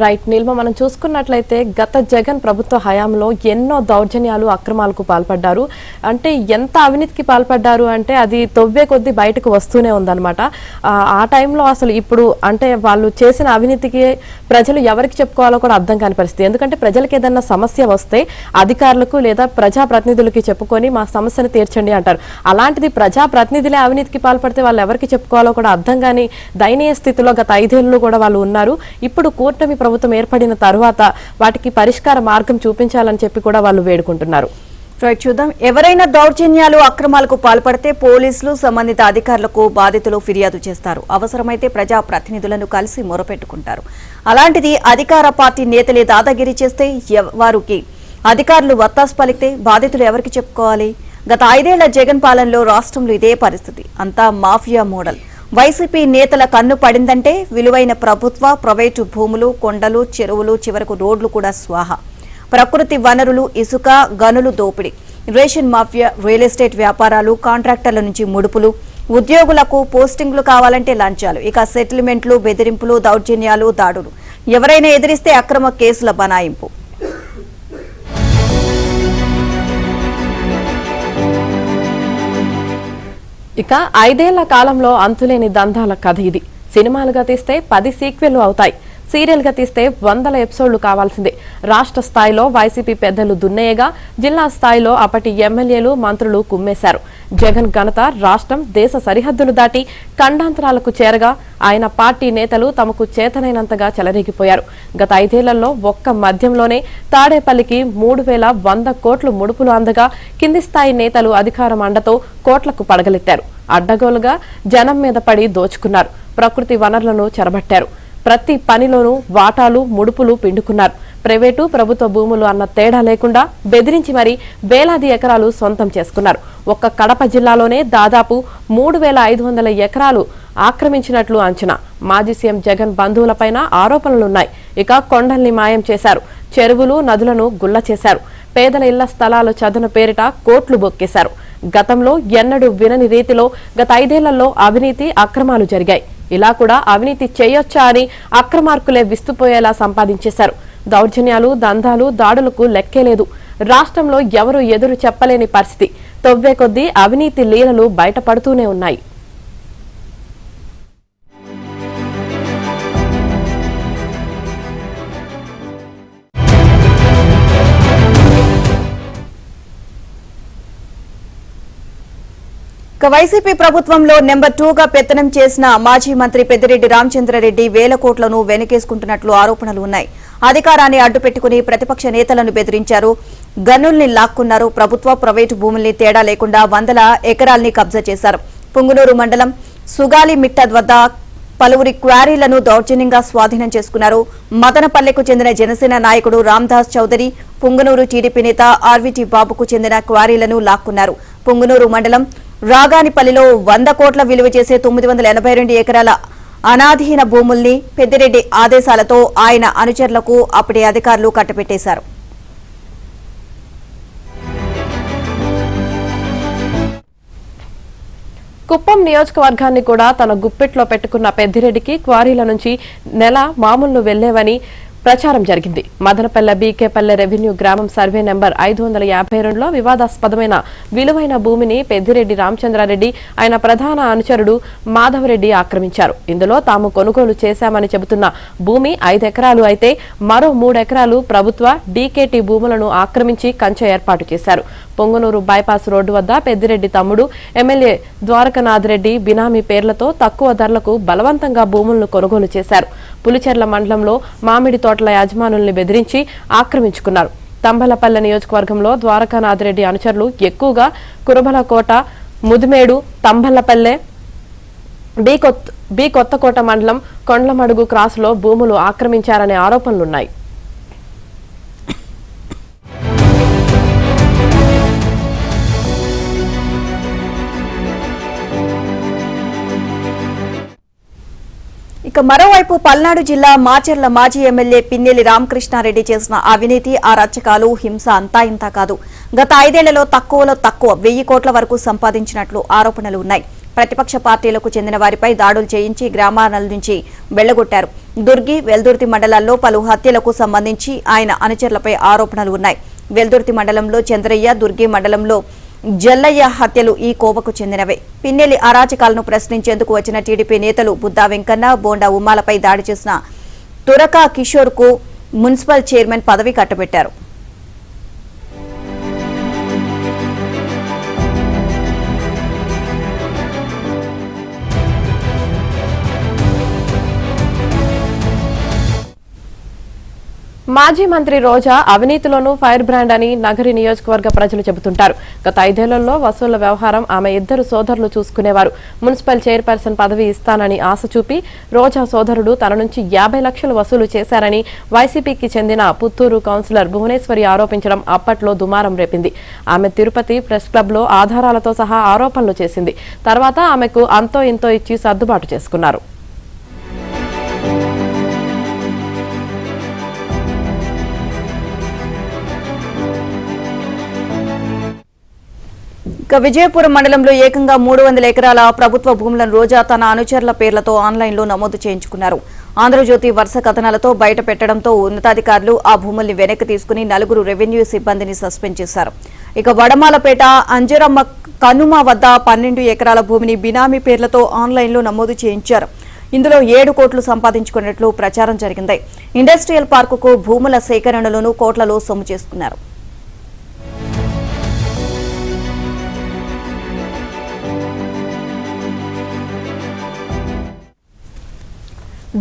Right నీల్మ మనం చూసుకున్నట్లయితే గత జగన్ ప్రభుత్వ హయాంలో ఎన్నో దౌర్జన్యాలు అక్రమాలకు పాల్పడ్డారు. అంటే ఎంత అవినీతికి పాల్పడ్డారు అంటే అది తవ్వే కొద్దీ బయటకు వస్తూనే ఉందన్నమాట. ఆ టైంలో అసలు ఇప్పుడు అంటే వాళ్ళు చేసిన అవినీతికి ప్రజలు ఎవరికి చెప్పుకోవాలో కూడా అర్థం కాని పరిస్థితి. ఎందుకంటే ప్రజలకు ఏదన్నా సమస్య వస్తే అధికారులకు లేదా ప్రజాప్రతినిధులకి చెప్పుకొని మా సమస్యను తీర్చండి అంటారు. అలాంటిది ప్రజాప్రతినిధులే అవినీతికి పాల్పడితే వాళ్ళు ఎవరికి చెప్పుకోవాలో కూడా అర్థం కాని దయనీయ స్థితిలో గత 5 ఏళ్లు కూడా వాళ్ళు ఉన్నారు. ఇప్పుడు కూటమి ప్రభుత్వం ఏర్పడిన తర్వాత వాటికి పరిష్కార మార్గం చూపించాలని చెప్పి కూడా వాళ్ళు వేడుకుంటున్నారు. చూద్దాం. ఎవరైనా దౌర్జన్యాలు అక్రమాలకు పాల్పడితే పోలీసులు సంబంధిత అధికారులకు బాధితులు ఫిర్యాదు చేస్తారు. అవసరమైతే ప్రజా ప్రతినిధులను కలిసి మొరపెట్టుకుంటారు. అలాంటిది అధికార పార్టీ నేతలే దాదాగిరి చేస్తే వారికి అధికారులు వత్తాసు పలికితే బాధితులు ఎవరికి చెప్పుకోవాలి? గత 5 ఏళ్ల జగన్ పాలనలో రాష్ట్రంలో ఇదే పరిస్థితి. అంతా మాఫియా మోడల్. వైసీపీ నేతల కన్ను పడిందంటే విలువైన ప్రభుత్వ ప్రైవేటు భూములు, కొండలు, చెరువులు, చివరకు రోడ్లు కూడా స్వాహా. ప్రకృతి వనరులు, ఇసుక గనులు దోపిడీ, రేషన్ మాఫియా, రియల్ ఎస్టేట్ వ్యాపారాలు, కాంట్రాక్టర్ల నుంచి ముడుపులు, ఉద్యోగులకు పోస్టింగ్లు కావాలంటే లంచాలు, ఇక సెటిల్మెంట్లు, బెదిరింపులు, దౌర్జన్యాలు, దాడులు. ఎవరైనా ఎదిరిస్తే అక్రమ కేసుల బనాయింపు. ఇక 5 ఏళ్ల కాలంలో అంతులేని దందాల కథ ఇది. సినిమాలుగా తీస్తే 10 సీక్వెల్లు అవుతాయి. సీరియల్ గా తీస్తే 100 ఎపిసోడ్లు కావాల్సిందే. రాష్ట్ర స్థాయిలో వైసీపీ పెద్దలు దున్నేయగా జిల్లా స్థాయిలో అప్పటి ఎమ్మెల్యేలు, మంత్రులు కుమ్మేశారు. జగన్ ఘనత రాష్ట్రం దేశ సరిహద్దులు దాటి ఖండాంతరాలకు చేరగా ఆయన పార్టీ నేతలు తమకు చేతనైనంతగా చెలరేగిపోయారు. గత 5 ఏళ్లలో ఒక్క మద్యంలోనే తాడేపల్లికి 3100 కోట్లు ముడుపులు అందగా కింది స్థాయి నేతలు అధికారం అండతో కోట్లకు పడగలెత్తారు. అడ్డగోలుగా జనం మీద పడి దోచుకున్నారు. ప్రకృతి వనరులను చెరబట్టారు. ప్రతి పనిలోనూ వాటాలు, ముడుపులు పిండుకున్నారు. ప్రైవేటు, ప్రభుత్వ భూములు అన్న తేడా లేకుండా బెదిరించి మరీ వేలాది ఎకరాలు సొంతం చేసుకున్నారు. ఒక్క కడప జిల్లాలోనే దాదాపు 3500 ఎకరాలు ఆక్రమించినట్లు అంచనా. మాజీ సీఎం జగన్ బంధువులపైన ఆరోపణలున్నాయి. ఇక కొండల్ని మాయం చేశారు. చెరువులు, నదులను గుల్ల చేశారు. పేదల ఇళ్ల స్థలాలు చదును పేరిట కోట్లు బొక్కేశారు. గతంలో ఎన్నడూ వినని రీతిలో గత 5 ఏళ్లలో అవినీతి, అక్రమాలు జరిగాయి. ఇలా కూడా అవినీతి చేయొచ్చా అని అక్రమార్కులే విస్తుపోయేలా సంపాదించేశారు. దౌర్జన్యాలు, దందాలు, దాడులకు లెక్కేలేదు. రాష్ట్రంలో ఎవరూ ఎదురు చెప్పలేని పరిస్థితి. తవ్వే కొద్దీ అవినీతి లీలలు బయటపడుతూనే ఉన్నాయి. వైసీపీ ప్రభుత్వంలో నెంబర్ 2గా పెత్తనం చేసిన మాజీ మంత్రి పెద్దిరెడ్డి రామచంద్రారెడ్డి వేల కోట్లను వెనకేసుకుంటున్నట్లు ఆరోపణలు ఉన్నాయి. అధికారాన్ని అడ్డుపెట్టుకుని ప్రతిపక్ష నేతలను బెదిరించారు. గనుల్ని లాక్కున్నారు. ప్రభుత్వ ప్రైవేటు భూముల్ని తేడా లేకుండా 100 ఎకరాల్ని కబ్జా చేశారు. పుంగునూరు మండలం సుగాలిమిట్ట వద్ద పలువురి క్వారీలను దౌర్జన్యంగా స్వాధీనం చేసుకున్నారు. మదనపల్లెకు చెందిన జనసేన నాయకుడు రామ్దాస్ చౌదరి, పుంగునూరు టీడీపీ నేత ఆర్వీటీ బాబుకు చెందిన క్వారీలను లాక్కున్నారు. పుంగునూరు మండలం రాగానిపల్లిలో 100 కోట్ల విలువ చేసే 982 ఎకరాల అనాధీన భూముల్ని పెద్దిరెడ్డి ఆదేశాలతో ఆయన అనుచరులకు అప్పటి అధికారులు కట్టబెట్టేశారు. కుప్పం నియోజకవర్గాన్ని కూడా తన గుప్పెట్లో పెట్టుకున్న పెద్దిరెడ్డికి క్వారీల నుంచి నెల మామూలు వెళ్లేవని ప్రచారం జరిగింది. మదనపల్లె బీకేపల్లె రెవెన్యూ గ్రామం సర్వే నెంబర్ 552లో వివాదాస్పదమైన విలువైన భూమిని పెద్దిరెడ్డి రామచంద్రారెడ్డి, ఆయన ప్రధాన అనుచరుడు మాధవరెడ్డి ఆక్రమించారు. ఇందులో తాము కొనుగోలు చేశామని చెబుతున్న భూమి 5 ఎకరాలు అయితే మరో 3 ఎకరాలు ప్రభుత్వ డీకేటీ భూములను ఆక్రమించి కంచె ఏర్పాటు చేశారు. పొంగనూరు బైపాస్ రోడ్డు వద్ద పెద్దిరెడ్డి తమ్ముడు ఎమ్మెల్యే ద్వారకనాథ్ రెడ్డి బినామీ పేర్లతో తక్కువ ధరలకు బలవంతంగా భూములను కొనుగోలు చేశారు. పులిచెర్ల మండలంలో మామిడి తోటల యాజమానుల్ని బెదిరించి ఆక్రమించుకున్నారు. తంబలపల్లె నియోజకవర్గంలో ద్వారకానాథ్ రెడ్డి అనుచరులు ఎక్కువగా కురబలకోట, ముదిమేడు, తంబలపల్లె, బి కొత్తకోట మండలం కొండ్లమడుగు క్రాసులో భూములు ఆక్రమించారనే ఆరోపణలున్నాయి. ఇక మరోవైపు పల్నాడు జిల్లా మాచర్ల మాజీ ఎమ్మెల్యే పిన్నెల్లి రామకృష్ణారెడ్డి చేసిన అవినీతి, అరాచకాలు, హింస అంతా ఇంతా కాదు. గత 5 ఏళ్లలో తక్కువలో తక్కువ 1000 కోట్ల వరకు సంపాదించినట్లు ఆరోపణలు ఉన్నాయి. ప్రతిపక్ష పార్టీలకు చెందిన వారిపై దాడులు చేయించి గ్రామాల నుంచి వెళ్లగొట్టారు. దుర్గి వెల్దుర్తి మండలాల్లో పలు హత్యలకు సంబంధించి ఆయన అనుచరులపై ఆరోపణలు ఉన్నాయి. వెల్దుర్తి మండలంలో చంద్రయ్య, దుర్గి మండలంలో జల్లయ్య హత్యలు ఈ కోవకు చెందినవే. పిన్నెల్లి అరాచకాలను ప్రశ్నించేందుకు వచ్చిన టీడీపీ నేతలు బుద్దా వెంకన్న, బోండా ఉమ్మాలపై దాడి చేసిన తురకా కిషోర్ కు మున్సిపల్ చైర్మన్ పదవి కట్టబెట్టారు. మాజీ మంత్రి రోజా అవినీతిలోనూ ఫైర్ బ్రాండ్ అని నగరి నియోజకవర్గ ప్రజలు చెబుతుంటారు. గత 5 ఏళ్లలో వసూళ్ల వ్యవహారం ఆమె ఇద్దరు సోదరులు చూసుకునేవారు. మున్సిపల్ చైర్పర్సన్ పదవి ఇస్తానని ఆశ చూపి రోజా సోదరుడు తన నుంచి 50 లక్షలు వసూలు చేశారని వైసీపీకి చెందిన పుత్తూరు కౌన్సిలర్ భువనేశ్వరి ఆరోపించడం అప్పట్లో దుమారం రేపింది. ఆమె తిరుపతి ప్రెస్ క్లబ్ లో ఆధారాలతో సహా ఆరోపణలు చేసింది. తర్వాత ఆమెకు అంతో ఇంతో ఇచ్చి సర్దుబాటు చేసుకున్నారు. విజయపురం మండలంలో ఏకంగా 300 ఎకరాల ప్రభుత్వ భూములను రోజా తన అనుచరుల పేర్లతో ఆన్లైన్లో నమోదు చేయించుకున్నారు. ఆంధ్రజ్యోతి వరుస కథనాలతో బయట పెట్టడంతో ఉన్నతాధికారులు ఆ భూముల్ని వెనక్కి తీసుకుని 4 రెవెన్యూ సిబ్బందిని సస్పెండ్ చేశారు. వడమాలపేట అంజరమ్మ కనుమ వద్ద 12 ఎకరాల భూమిని బినామీ పేర్లతో ఆన్లైన్లో నమోదు చేయించారు. ఇందులో 7 కోట్లు సంపాదించుకున్నట్లు ప్రచారం జరిగింది. ఇండస్ట్రియల్ పార్కుకు భూముల సేకరణలోనూ కోట్లలో సొమ్ము చేసుకున్నారు.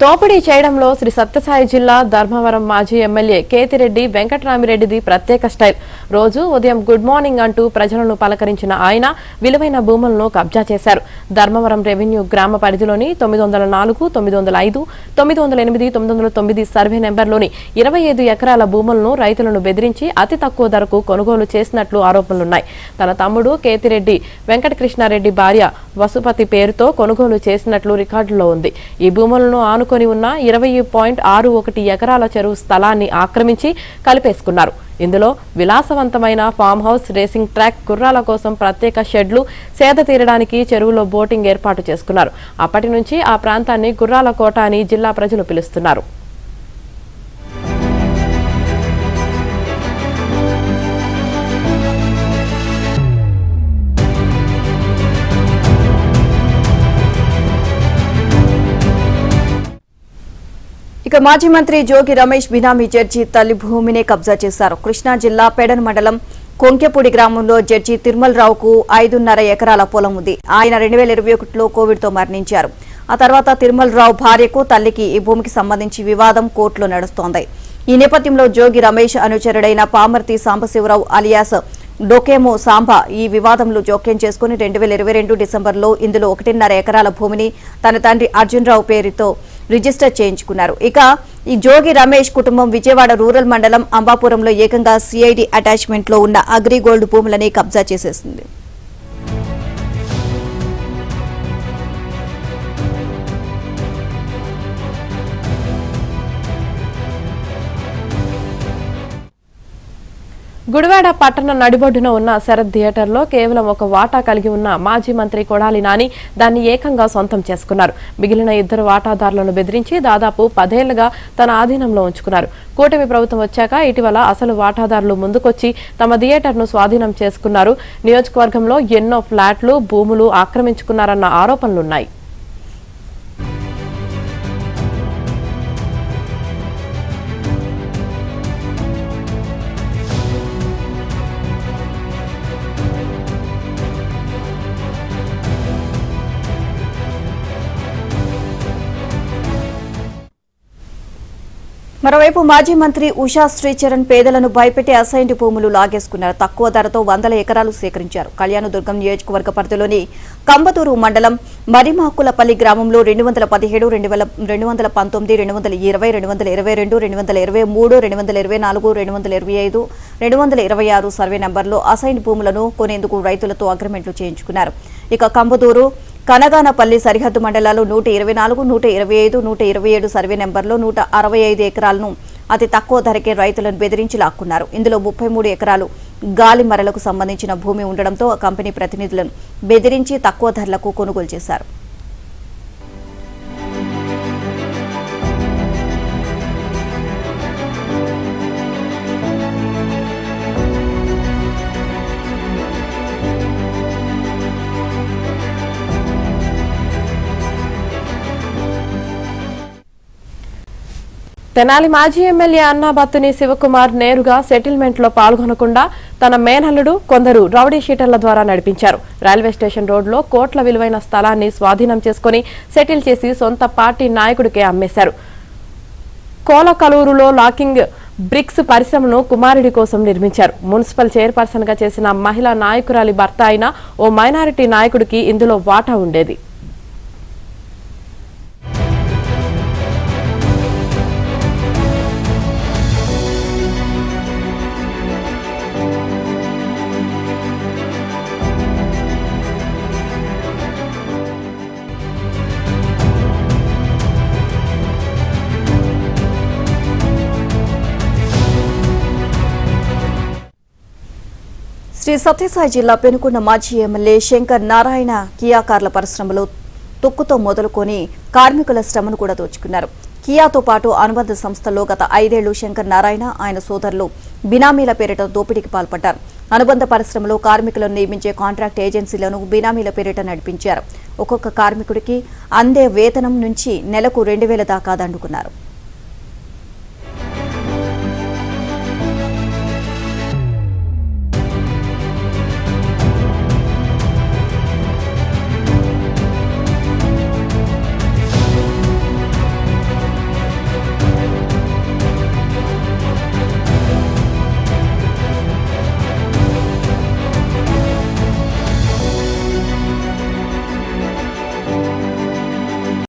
దోపిడీ చేయడంలో శ్రీ సత్యసాయి జిల్లా ధర్మవరం మాజీ ఎమ్మెల్యే కేతిరెడ్డి వెంకటరామిరెడ్డిది ప్రత్యేక స్టైల్. రోజు ఉదయం గుడ్ మార్నింగ్ అంటూ ప్రజలను పలకరించిన ఆయన విలువైన భూములను కబ్జా చేశారు. ధర్మవరం రెవెన్యూ గ్రామ పరిధిలోని 904, 905, 908, 909 సర్వే నెంబర్లోని 25 ఎకరాల భూములను రైతులను బెదిరించి అతి తక్కువ ధరకు కొనుగోలు చేసినట్లు ఆరోపణలున్నాయి. తన తమ్ముడు కేతిరెడ్డి వెంకటకృష్ణారెడ్డి భార్య వసుపతి పేరుతో కొనుగోలు చేసినట్లు రికార్డులో ఉంది. ఈ భూములను ఆనుకొని ఉన్న 20.61 ఎకరాల చెరువు స్థలాన్ని ఆక్రమించి కలిపేసుకున్నారు. ఇందులో విలాసవంతమైన ఫామ్ హౌస్, రేసింగ్ ట్రాక్, గుర్రాల కోసం ప్రత్యేక షెడ్లు, సేద తీరడానికి చెరువులో బోటింగ్ ఏర్పాటు చేసుకున్నారు. అప్పటి నుంచి ఆ ప్రాంతాన్ని గుర్రాల కోట అని జిల్లా ప్రజలు పిలుస్తున్నారు. మాజీ మంత్రి జోగి రమేష్ బినామీ జడ్జి తల్లి భూమినే కబ్జా చేశారు. కృష్ణా జిల్లా పెడన్ మండలం కొంకెపూడి గ్రామంలో జడ్జి తిరుమలరావుకు 5.5 ఎకరాల పొలం ఉంది. ఆయన 2021లో కోవిడ్తో మరణించారు. ఆ తర్వాత తిరుమలరావు భార్యకు, తల్లికి ఈ భూమికి సంబంధించి వివాదం కోర్టులో నడుస్తోంది. ఈ నేపథ్యంలో జోగి రమేష్ అనుచరుడైన పామర్తి సాంబశివరావు అలియాస్ డొకేమో సాంబా ఈ వివాదంలో జోక్యం చేసుకుని 2022 డిసెంబర్లో ఇందులో 1.5 ఎకరాల భూమిని తన తండ్రి అర్జున్రావు పేరుతో రిజిస్టర్ చేయించుకున్నారు. ఈ జోగి రమేష్ కుటుంబం విజయవాడ రూరల్ మండలం అంబాపురంలో ఏకంగా సిఐడి అటాచ్మెంట్ లో ఉన్న అగ్రిగోల్డ్ భూములని కబ్జా చేసేసింది. గుడివాడ పట్టణ నడిబొడ్డున ఉన్న శరత్ థియేటర్లో కేవలం ఒక వాటా కలిగి ఉన్న మాజీ మంత్రి కొడాలి నాని దాన్ని ఏకంగా సొంతం చేసుకున్నారు. మిగిలిన 2 వాటాదారులను బెదిరించి దాదాపు 10 ఏళ్లుగా తన ఆధీనంలో ఉంచుకున్నారు. కూటమి ప్రభుత్వం వచ్చాక ఇటీవల అసలు వాటాదారులు ముందుకొచ్చి తమ థియేటర్ను స్వాధీనం చేసుకున్నారు. నియోజకవర్గంలో ఎన్నో ఫ్లాట్లు, భూములు ఆక్రమించుకున్నారన్న ఆరోపణలున్నాయి. మరోవైపు మాజీ మంత్రి ఉషా శ్రీచరణ్ పేదలను భయపెట్టి అసైన్డ్ భూములు లాగేసుకున్నారు. తక్కువ ధరతో 100 ఎకరాలు సేకరించారు. కళ్యాణదుర్గం నియోజకవర్గ పరిధిలోని కంబతూరు మండలం మరిమాకులపల్లి గ్రామంలో 217, 219, 220, 222, 223, 224, 225, 226 సర్వే నంబర్లో అసైన్డ్ భూములను కొనేందుకు రైతులతో అగ్రిమెంట్లు చేయించుకున్నారు. కంబతూరు, కనగానపల్లి సరిహద్దు మండలాల్లో 124, 125, 127 సర్వే నెంబర్లో 165 ఎకరాలను అతి తక్కువ ధరకే రైతులను బెదిరించి లాక్కున్నారు. ఇందులో 33 ఎకరాలు గాలిమరలకు సంబంధించిన భూమి ఉండడంతో ఆ కంపెనీ ప్రతినిధులను బెదిరించి తక్కువ ధరలకు కొనుగోలు చేశారు. తెనాలి మాజీ ఎమ్మెల్యే అన్నాబత్తుని శివకుమార్ నేరుగా సెటిల్మెంట్ లో పాల్గొనకుండా తన మేనల్లుడు కొందరు రౌడీ షీటర్ల ద్వారా నడిపించారు. రైల్వే స్టేషన్ రోడ్లో కోట్ల విలువైన స్థలాన్ని స్వాధీనం చేసుకుని సెటిల్ చేసి సొంత పార్టీ నాయకుడికే అమ్మేశారు. కోలకలూరులో లాకింగ్ బ్రిక్స్ పరిశ్రమను కుమారుడి కోసం నిర్మించారు. మున్సిపల్ చైర్పర్సన్ గా చేసిన మహిళా నాయకురాలి భర్త అయిన ఓ మైనారిటీ నాయకుడికి ఇందులో వాటా ఉండేది. శ్రీ సత్యసాయి జిల్లా పెనుకొండ మాజీ ఎమ్మెల్యే శంకర్ నారాయణ కియా కార్ల పరిశ్రమలో తొక్కుతో మొదలుకొని కార్మికుల శ్రమను కూడా దోచుకున్నారు. కియాతో పాటు అనుబంధ సంస్థల్లో గత 5 ఏళ్లు శంకర్ నారాయణ ఆయన సోదరులు బినామీల పేరిట దోపిడీకి పాల్పడ్డారు. అనుబంధ పరిశ్రమలో కార్మికులను నియమించే కాంట్రాక్ట్ ఏజెన్సీలను బినామీల పేరిట నడిపించారు. ఒక్కొక్క కార్మికుడికి అందే వేతనం నుంచి నెలకు 2,000 దాకా దండుకున్నారు.